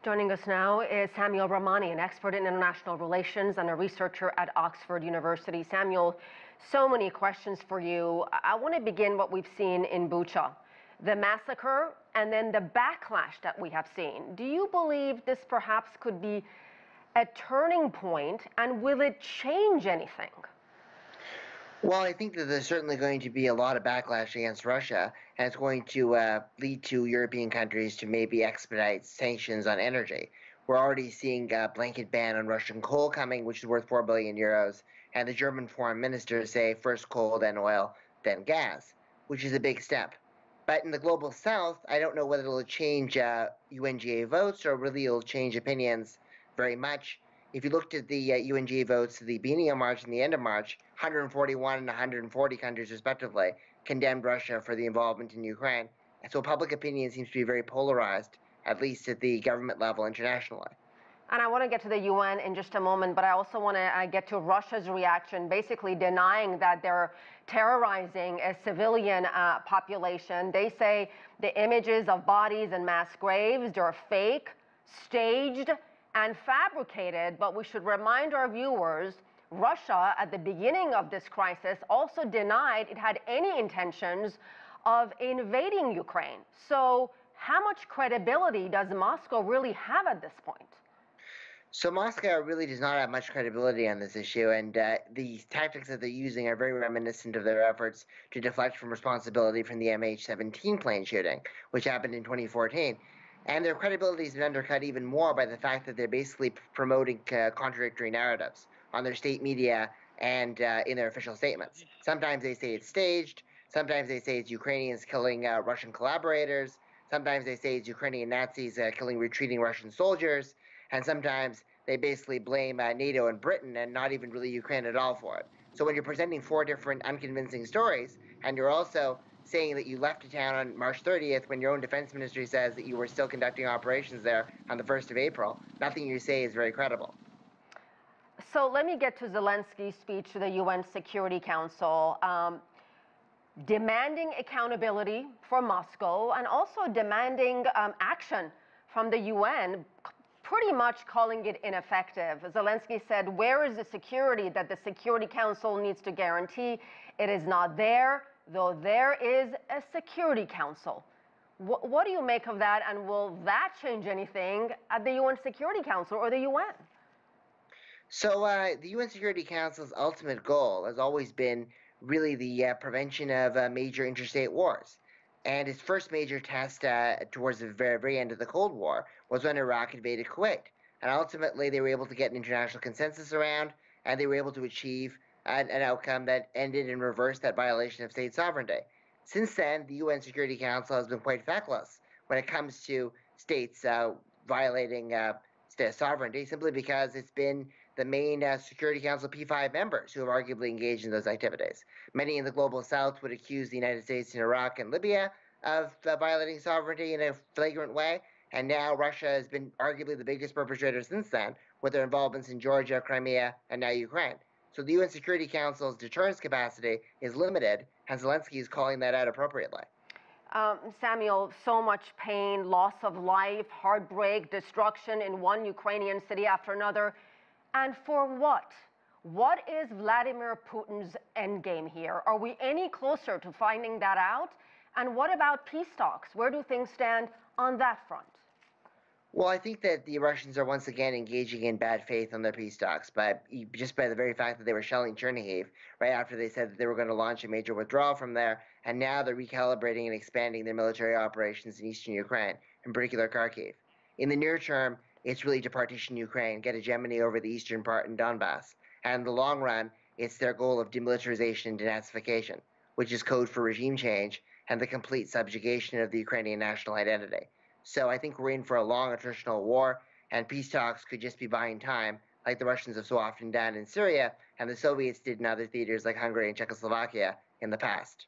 Joining us now is Samuel Rahmani, an expert in international relations and a researcher at Oxford University. Samuel, so many questions for you. I want to begin what we've seen in Bucha, the massacre and then the backlash that we have seen. Do you believe this perhaps could be a turning point, and will it change anything? Well, I think that there's certainly going to be a lot of backlash against Russia, and it's going to lead to European countries to maybe expedite sanctions on energy. We're already seeing a blanket ban on Russian coal coming, which is worth 4 billion euros, and the German foreign minister say first coal, then oil, then gas, which is a big step. But in the global south, I don't know whether it'll change UNGA votes or really it'll change opinions very much. If you looked at the UNGA votes at the beginning of March and the end of March, 141 and 140 countries respectively condemned Russia for the involvement in Ukraine. And so public opinion seems to be very polarized, at least at the government level internationally. And I want to get to the UN in just a moment, but I also want to get to Russia's reaction, basically denying that they're terrorizing a civilian population. They say the images of bodies and mass graves, they're fake, staged, and fabricated. But we should remind our viewers, Russia, at the beginning of this crisis, also denied it had any intentions of invading Ukraine. So how much credibility does Moscow really have at this point? So Moscow really does not have much credibility on this issue, and the tactics that they're using are very reminiscent of their efforts to deflect from responsibility from the MH17 plane shooting, which happened in 2014. And their credibility has been undercut even more by the fact that they're basically promoting contradictory narratives on their state media and in their official statements. Sometimes they say it's staged, sometimes they say it's Ukrainians killing Russian collaborators, sometimes they say it's Ukrainian Nazis killing retreating Russian soldiers, and sometimes they basically blame NATO and Britain and not even really Ukraine at all for it. So when you're presenting four different unconvincing stories, and you're also saying that you left a town on March 30th when your own defense ministry says that you were still conducting operations there on the 1st of April, nothing you say is very credible. So let me get to Zelensky's speech to the UN Security Council, demanding accountability from Moscow and also demanding action from the UN, pretty much calling it ineffective. Zelensky said, where is the security that the Security Council needs to guarantee? It is not there, though there is a Security Council. What do you make of that, and will that change anything at the UN Security Council or the UN? So the UN Security Council's ultimate goal has always been really the prevention of major interstate wars. And its first major test towards the very end of the Cold War was when Iraq invaded Kuwait. And ultimately, they were able to get an international consensus around, and they were able to achieve an outcome that ended and reversed that violation of state sovereignty. Since then, the UN Security Council has been quite feckless when it comes to states violating state sovereignty, simply because it's been the main Security Council P5 members who have arguably engaged in those activities. Many in the global south would accuse the United States and Iraq and Libya of violating sovereignty in a flagrant way, and now Russia has been arguably the biggest perpetrator since then, with their involvements in Georgia, Crimea, and now Ukraine. So the UN Security Council's deterrence capacity is limited, and Zelensky is calling that out appropriately. Samuel, so much pain, loss of life, heartbreak, destruction in one Ukrainian city after another. And for what? What is Vladimir Putin's endgame here? Are we any closer to finding that out? And what about peace talks? Where do things stand on that front? Well, I think that the Russians are once again engaging in bad faith on their peace talks, but just by the very fact that they were shelling Chernihiv right after they said that they were going to launch a major withdrawal from there, and now they're recalibrating and expanding their military operations in eastern Ukraine, in particular Kharkiv. In the near term, it's really to partition Ukraine, get hegemony over the eastern part in Donbass. And in the long run, it's their goal of demilitarization and denazification, which is code for regime change and the complete subjugation of the Ukrainian national identity. So I think we're in for a long attritional war, and peace talks could just be buying time, like the Russians have so often done in Syria, and the Soviets did in other theaters like Hungary and Czechoslovakia in the past.